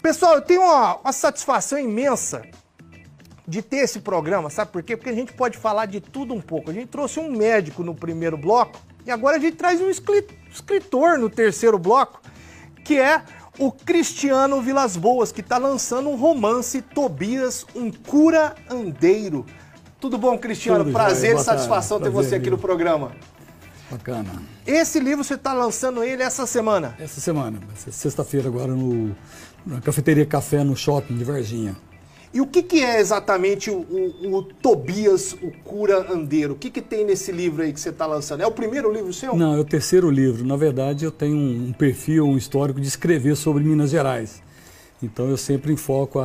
Pessoal, eu tenho uma satisfação imensa de ter esse programa, sabe por quê? Porque a gente pode falar de tudo um pouco. A gente trouxe um médico no primeiro bloco e agora a gente traz um escritor no terceiro bloco, que é o Cristiano Vilas Boas, que está lançando um romance, Tobias, um curandeiro. Tudo bom, Cristiano? Tudo prazer e satisfação ter você aqui no programa. Bacana. Esse livro você está lançando ele essa semana? Essa semana, sexta-feira agora na Cafeteria Café no Shopping de Varginha. E o que é exatamente o Tobias, o curandeiro? O que tem nesse livro aí que você está lançando? É o primeiro livro seu? Não, é o terceiro livro. Na verdade, eu tenho um perfil, um histórico de escrever sobre Minas Gerais. Então eu sempre enfoco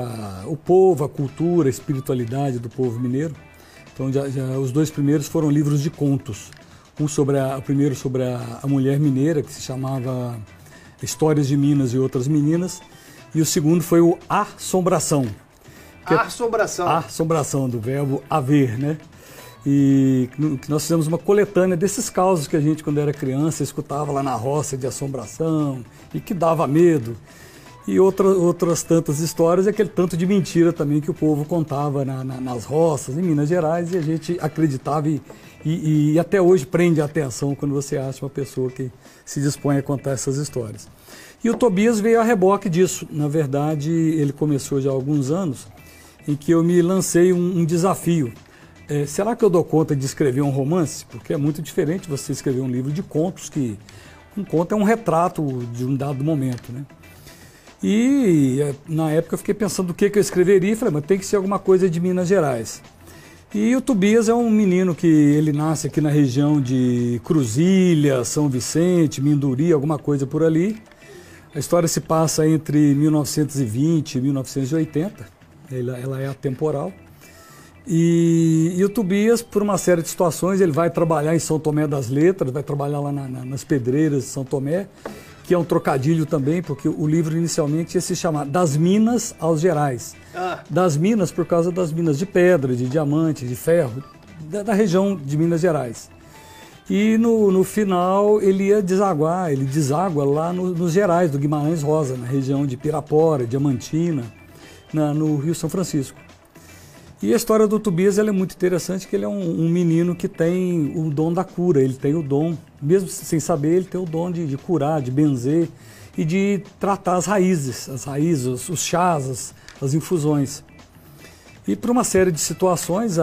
o povo, a cultura, a espiritualidade do povo mineiro. Então os dois primeiros foram livros de contos. O primeiro sobre a mulher mineira, que se chamava Histórias de Minas e Outras Meninas. E o segundo foi o Assombração. Assombração. Assombração, do verbo haver, né? E que nós fizemos uma coletânea desses causos que a gente, quando era criança, escutava lá na roça de assombração e que dava medo. E outras tantas histórias, e aquele tanto de mentira também que o povo contava nas roças, em Minas Gerais, e a gente acreditava e até hoje prende a atenção quando você acha uma pessoa que se dispõe a contar essas histórias. E o Tobias veio a reboque disso. Na verdade, ele começou já há alguns anos, em que eu me lancei um desafio. Será que eu dou conta de escrever um romance? Porque é muito diferente você escrever um livro de contos, que um conto é um retrato de um dado momento, né? E na época eu fiquei pensando o que eu escreveria e falei, mas tem que ser alguma coisa de Minas Gerais. E o Tobias é um menino que ele nasce aqui na região de Cruzília, São Vicente, Minduri, alguma coisa por ali. A história se passa entre 1920 e 1980, ela é atemporal. E o Tobias, por uma série de situações, ele vai trabalhar em São Tomé das Letras, vai trabalhar lá nas pedreiras de São Tomé, que é um trocadilho também, porque o livro inicialmente ia se chamar Das Minas aos Gerais. Das Minas por causa das minas de pedra, de diamante, de ferro, da região de Minas Gerais. E no final ele deságua lá nos Gerais, do Guimarães Rosa, na região de Pirapora, Diamantina, no Rio São Francisco. E a história do Tobias ela é muito interessante, que ele é um menino que tem o dom da cura, ele tem o dom, mesmo sem saber, ele tem o dom de curar, de benzer e de tratar as raízes, os chás, as infusões. E por uma série de situações,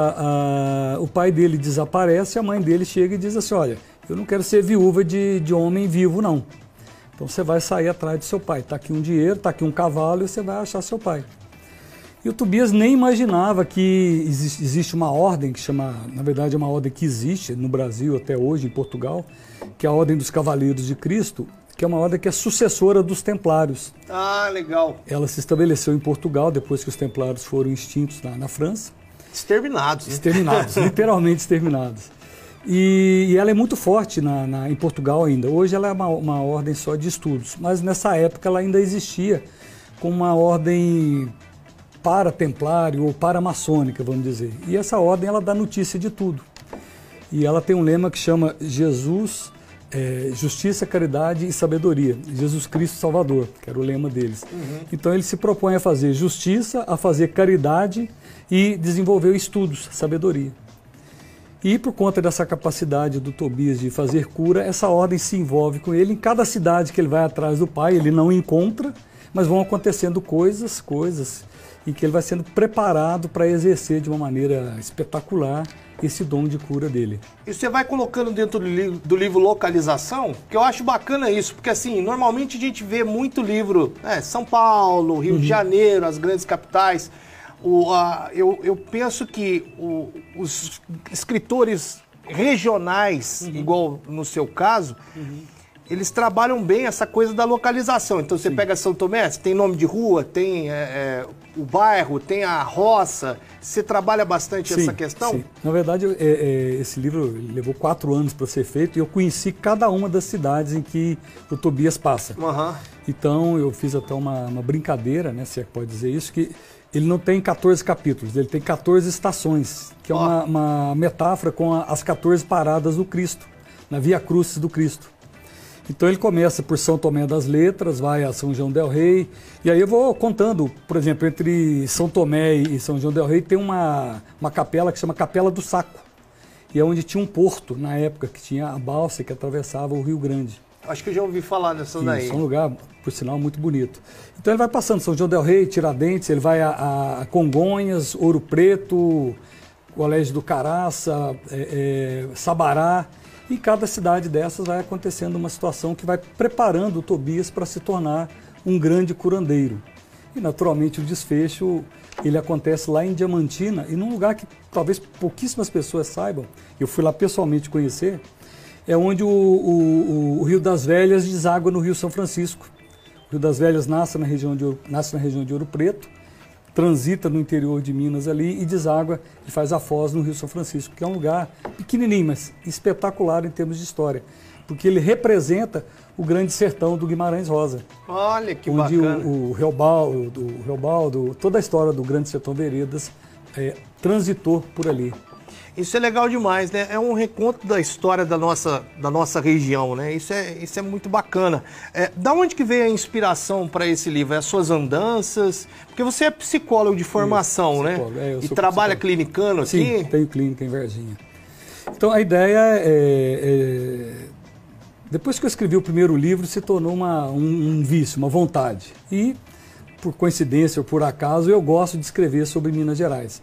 o pai dele desaparece, a mãe dele chega e diz assim, olha, eu não quero ser viúva de homem vivo, não. Então você vai sair atrás do seu pai, está aqui um dinheiro, está aqui um cavalo e você vai achar seu pai. E o Tobias nem imaginava que existe uma ordem que chama, na verdade é uma ordem que existe no Brasil até hoje, em Portugal, que é a Ordem dos Cavaleiros de Cristo, que é uma ordem que é sucessora dos Templários. Ah, legal. Ela se estabeleceu em Portugal depois que os Templários foram extintos na França. Exterminados. Né? Exterminados, literalmente exterminados. E ela é muito forte em Portugal ainda. Hoje ela é uma ordem só de estudos, mas nessa época ela ainda existia como uma ordem para-templário ou para-maçônica, vamos dizer. E essa ordem, ela dá notícia de tudo. E ela tem um lema que chama Jesus, Justiça, Caridade e Sabedoria. Jesus Cristo Salvador, que era o lema deles. Uhum. Então ele se propõe a fazer justiça, a fazer caridade e desenvolver estudos, sabedoria. E por conta dessa capacidade do Tobias de fazer cura, essa ordem se envolve com ele. Em cada cidade que ele vai atrás do pai, ele não encontra, mas vão acontecendo coisas, e que ele vai sendo preparado para exercer de uma maneira espetacular esse dom de cura dele. E você vai colocando dentro do livro localização, que eu acho bacana isso, porque assim, normalmente a gente vê muito livro, São Paulo, Rio de Janeiro, as grandes capitais. Eu penso que os escritores regionais, igual no seu caso, eles trabalham bem essa coisa da localização. Então você pega São Tomé, tem nome de rua, tem o bairro, tem a roça. Você trabalha bastante essa questão? Sim. Na verdade, esse livro levou 4 anos para ser feito e eu conheci cada uma das cidades em que o Tobias passa. Uhum. Então eu fiz até uma brincadeira, né, se é que pode dizer isso, que ele não tem 14 capítulos, ele tem 14 estações, que é uma metáfora com as 14 paradas do Cristo, na Via Crucis do Cristo. Então ele começa por São Tomé das Letras, vai a São João del Rei, e aí eu vou contando, por exemplo, entre São Tomé e São João del Rei tem uma capela que chama Capela do Saco, e é onde tinha um porto, na época, que tinha a balsa que atravessava o Rio Grande. Acho que eu já ouvi falar dessa daí. Isso, é um lugar, por sinal, muito bonito. Então ele vai passando São João del Rei, Tiradentes, ele vai a Congonhas, Ouro Preto, Colégio do Caraça, Sabará, e cada cidade dessas vai acontecendo uma situação que vai preparando o Tobias para se tornar um grande curandeiro. E naturalmente o desfecho ele acontece lá em Diamantina, e num lugar que talvez pouquíssimas pessoas saibam, eu fui lá pessoalmente conhecer, é onde o Rio das Velhas deságua no Rio São Francisco. O Rio das Velhas nasce na região de Ouro Preto, transita no interior de Minas ali e deságua e faz a foz no Rio São Francisco, que é um lugar pequenininho, mas espetacular em termos de história, porque ele representa o grande sertão do Guimarães Rosa. Olha que onde bacana. O Reobaldo, toda a história do Grande Sertão Veredas transitou por ali. Isso é legal demais, né? É um reconto da história da nossa região, né? Isso é muito bacana. Da onde que veio a inspiração para esse livro? É as suas andanças? Porque você é psicólogo de formação, né? Eu e sou trabalha psicólogo. clinicando aqui? Sim, tenho clínica em Varginha. Então a ideia depois que eu escrevi o primeiro livro, se tornou um vício, uma vontade. E, por coincidência ou por acaso, eu gosto de escrever sobre Minas Gerais.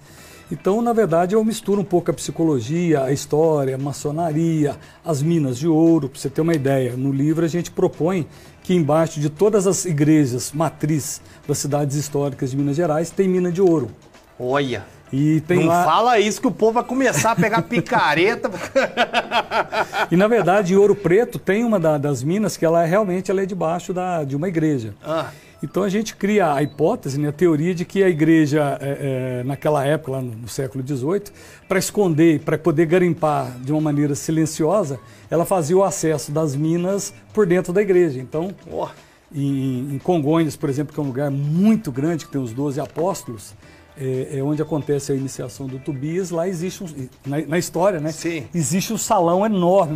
Então, na verdade, eu misturo um pouco a psicologia, a história, a maçonaria, as minas de ouro. Para você ter uma ideia, no livro a gente propõe que embaixo de todas as igrejas matriz das cidades históricas de Minas Gerais tem mina de ouro. Olha! E tem não lá... fala isso que o povo vai começar a pegar picareta. E, na verdade, em Ouro Preto tem uma das minas que realmente ela é debaixo de uma igreja. Então a gente cria a hipótese, né, a teoria de que a igreja, naquela época, lá no século XVIII, para esconder, para poder garimpar de uma maneira silenciosa, ela fazia o acesso das minas por dentro da igreja. Então, em Congonhas, por exemplo, que é um lugar muito grande, que tem os 12 apóstolos, onde acontece a iniciação do Tobias, lá existe, na história, né? Sim. Existe um salão enorme,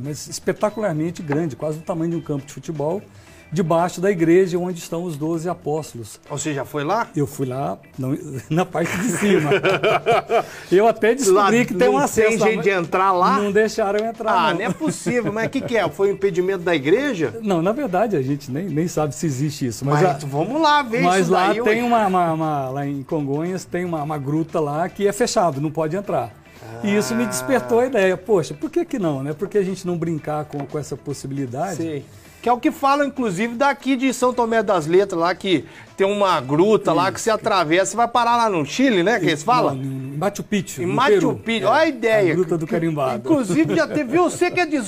mas espetacularmente grande, quase do tamanho de um campo de futebol, debaixo da igreja onde estão os 12 apóstolos. Você já foi lá? Eu fui lá na parte de cima. Eu até descobri que tem um acesso. Tem jeito de entrar lá? Não deixaram eu entrar, não é possível. Mas o que é? Foi um impedimento da igreja? Não, na verdade a gente nem sabe se existe isso. Mas vamos lá ver mas isso lá daí. Tem lá em Congonhas tem uma gruta lá que é fechado, não pode entrar. E isso me despertou a ideia. Poxa, por que não, né? Por que a gente não brincar com essa possibilidade? Sim. Que é o que falam, inclusive, daqui de São Tomé das Letras, lá que tem uma gruta lá que você atravessa, você vai parar lá no Chile, né? Que eles falam? Em Machu Picchu. Em Machu Picchu, olha a ideia. A gruta do carimbado. Inclusive, já teve, você que é de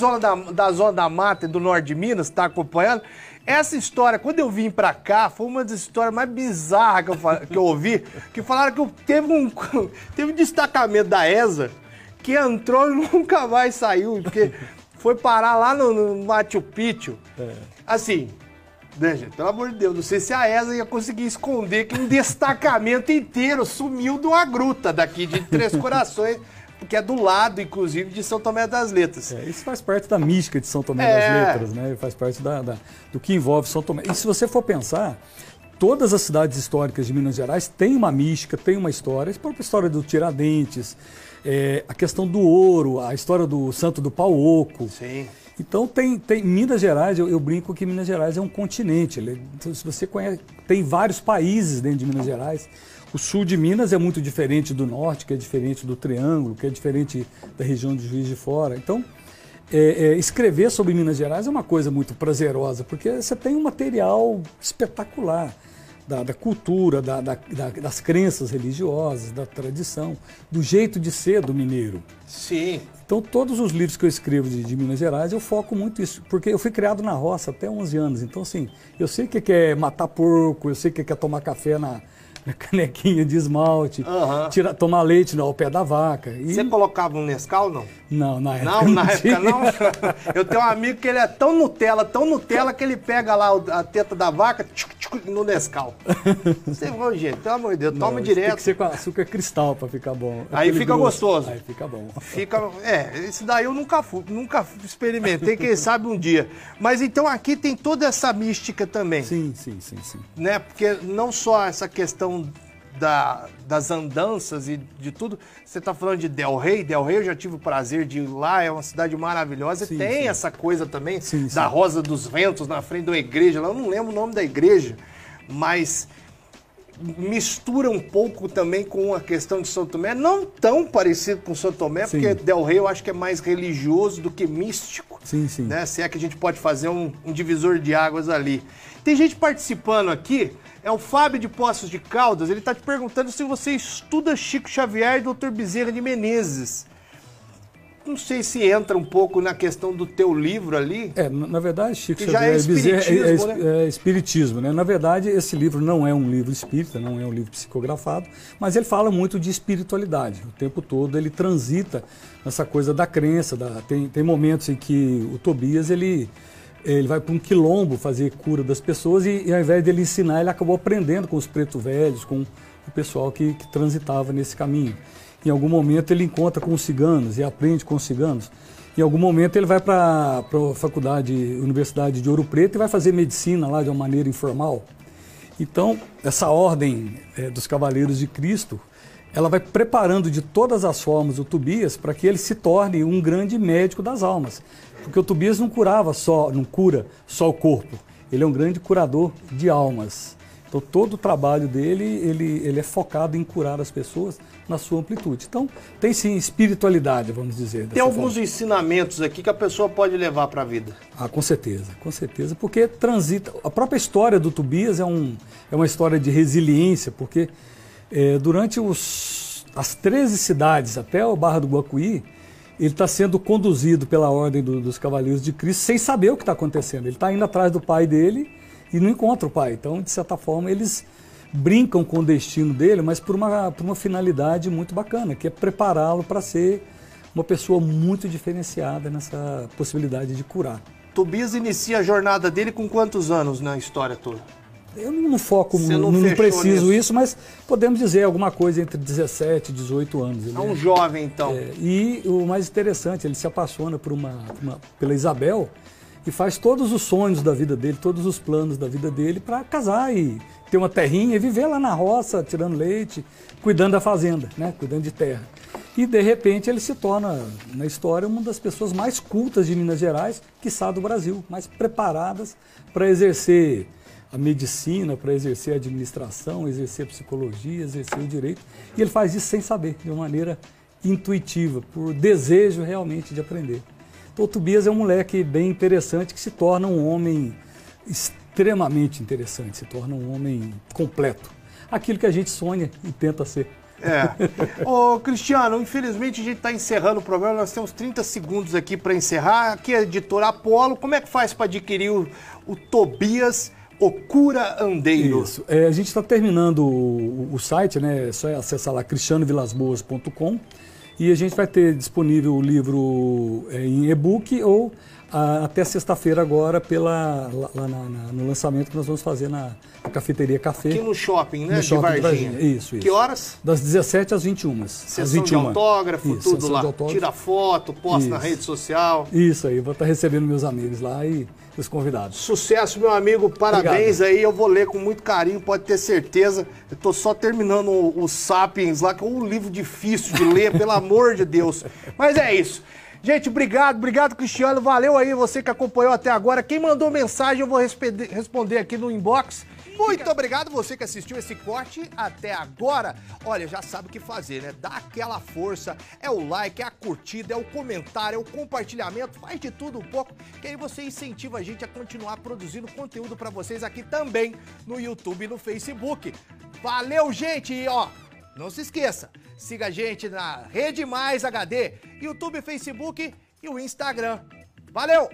da Zona da Mata, do Norte de Minas, está acompanhando, essa história, quando eu vim pra cá, foi uma das histórias mais bizarras que eu ouvi, que falaram que teve um destacamento da ESA que entrou e nunca mais saiu, porque... Foi parar lá no Machu Picchu. Assim, né, gente? Pelo amor de Deus, não sei se a ESA ia conseguir esconder que um destacamento inteiro sumiu de uma gruta daqui de Três Corações, que é do lado, inclusive, de São Tomé das Letras. Isso faz parte da mística de São Tomé das Letras, né? Faz parte do que envolve São Tomé. E se você for pensar, todas as cidades históricas de Minas Gerais têm uma mística, têm uma história. A própria história do Tiradentes, a questão do ouro, a história do Santo do Pau Oco. Sim. Então tem Minas Gerais, eu brinco que Minas Gerais é um continente. Então, se você conhece, tem vários países dentro de Minas Gerais. O sul de Minas é muito diferente do norte, que é diferente do Triângulo, que é diferente da região de Juiz de Fora. Então, escrever sobre Minas Gerais é uma coisa muito prazerosa, porque você tem um material espetacular. Da cultura, das crenças religiosas, da tradição, do jeito de ser do mineiro. Sim. Então, todos os livros que eu escrevo de Minas Gerais, eu foco muito isso, porque eu fui criado na roça até 11 anos. Então, assim, eu sei o que é matar porco, eu sei o que é tomar café na canequinha de esmalte, tomar leite ao pé da vaca. Você colocava um Nescau, não? Não, na época não. Na época não? Eu tenho um amigo que ele é tão Nutella, que ele pega lá a teta da vaca, no Nescau. Você vai, gente, pelo amor de Deus, toma direto. Tem que ser com açúcar cristal para ficar bom. Aí fica gostoso. Aí fica bom. Esse daí eu nunca experimentei, quem sabe um dia. Mas então aqui tem toda essa mística também. Sim. Né? Porque não só essa questão das andanças e de tudo. Você está falando de Del Rey. Del Rey eu já tive o prazer de ir lá, é uma cidade maravilhosa. Sim, tem essa coisa também da Rosa dos Ventos na frente da igreja. Lá eu não lembro o nome da igreja, mas mistura um pouco também com a questão de São Tomé. Não tão parecido com São Tomé, porque Del Rey eu acho que é mais religioso do que místico. Sim. Né? Se é que a gente pode fazer um divisor de águas ali. Tem gente participando aqui. É o Fábio de Poços de Caldas, ele está te perguntando se você estuda Chico Xavier e Dr. Bezerra de Menezes. Não sei se entra um pouco na questão do teu livro ali. Na verdade, Chico Xavier já é espiritismo, é espiritismo, né? Na verdade, esse livro não é um livro espírita, não é um livro psicografado, mas ele fala muito de espiritualidade. O tempo todo ele transita nessa coisa da crença. Tem momentos em que o Tobias, ele vai para um quilombo fazer cura das pessoas e ao invés dele ensinar, ele acabou aprendendo com os pretos velhos, com o pessoal que transitava nesse caminho. Em algum momento ele encontra com os ciganos e aprende com os ciganos. Em algum momento ele vai para a Universidade de Ouro Preto e vai fazer medicina lá de uma maneira informal. Então, essa ordem dos Cavaleiros de Cristo, ela vai preparando de todas as formas o Tobias para que ele se torne um grande médico das almas. Porque o Tobias não cura só o corpo, ele é um grande curador de almas. Então todo o trabalho dele, ele é focado em curar as pessoas na sua amplitude. Então tem sim espiritualidade, vamos dizer. Tem alguns ensinamentos aqui que a pessoa pode levar para a vida. Com certeza, porque transita. A própria história do Tobias é uma história de resiliência, porque durante as 13 cidades até o Barra do Guacuí, ele está sendo conduzido pela ordem dos Cavaleiros de Cristo sem saber o que está acontecendo. Ele está indo atrás do pai dele e não encontra o pai. Então, de certa forma, eles brincam com o destino dele, mas por uma finalidade muito bacana, que é prepará-lo para ser uma pessoa muito diferenciada nessa possibilidade de curar. Tobias inicia a jornada dele com quantos anos na história toda? Eu não foco, não preciso isso, mas podemos dizer alguma coisa entre 17 e 18 anos. É um jovem, então. E o mais interessante, ele se apaixona pela Isabel e faz todos os sonhos da vida dele, todos os planos da vida dele para casar e ter uma terrinha e viver lá na roça, tirando leite, cuidando da fazenda, né? Cuidando de terra. E, de repente, ele se torna, na história, uma das pessoas mais cultas de Minas Gerais, quiçá do Brasil, mais preparadas para exercer a medicina, para exercer a administração, exercer a psicologia, exercer o direito. E ele faz isso sem saber, de uma maneira intuitiva, por desejo realmente de aprender. Então o Tobias é um moleque bem interessante que se torna um homem extremamente interessante, se torna um homem completo. Aquilo que a gente sonha e tenta ser. Ô Cristiano, infelizmente a gente está encerrando o programa, nós temos 30 segundos aqui para encerrar. Aqui é a editora Apolo, como é que faz para adquirir o Tobias, o curandeiro? Isso, a gente está terminando o site, né? É só acessar lá cristianovilasboas.com e a gente vai ter disponível o livro em e-book ou até sexta-feira agora no lançamento que nós vamos fazer na Cafeteria Café. Aqui no shopping, né? No shopping de Varginha. Isso. Que horas? Das 17 às 21. Sessão de autógrafo, tudo lá. Tira foto, posta na rede social. Isso aí, vou estar recebendo meus amigos lá e os convidados. Sucesso, meu amigo, parabéns. Obrigado. Aí, eu vou ler com muito carinho, pode ter certeza. Eu tô só terminando o Sapiens lá, que é um livro difícil de ler, pelo amor de Deus. Mas é isso. Gente, obrigado, Cristiano. Valeu aí você que acompanhou até agora. Quem mandou mensagem eu vou responder aqui no inbox. Muito obrigado você que assistiu esse corte até agora. Olha, já sabe o que fazer, né? Dá aquela força, é o like, é a curtida, é o comentário, é o compartilhamento, faz de tudo um pouco, que aí você incentiva a gente a continuar produzindo conteúdo pra vocês aqui também no YouTube e no Facebook. Valeu, gente! E ó, não se esqueça, siga a gente na Rede Mais HD, YouTube, Facebook e o Instagram. Valeu!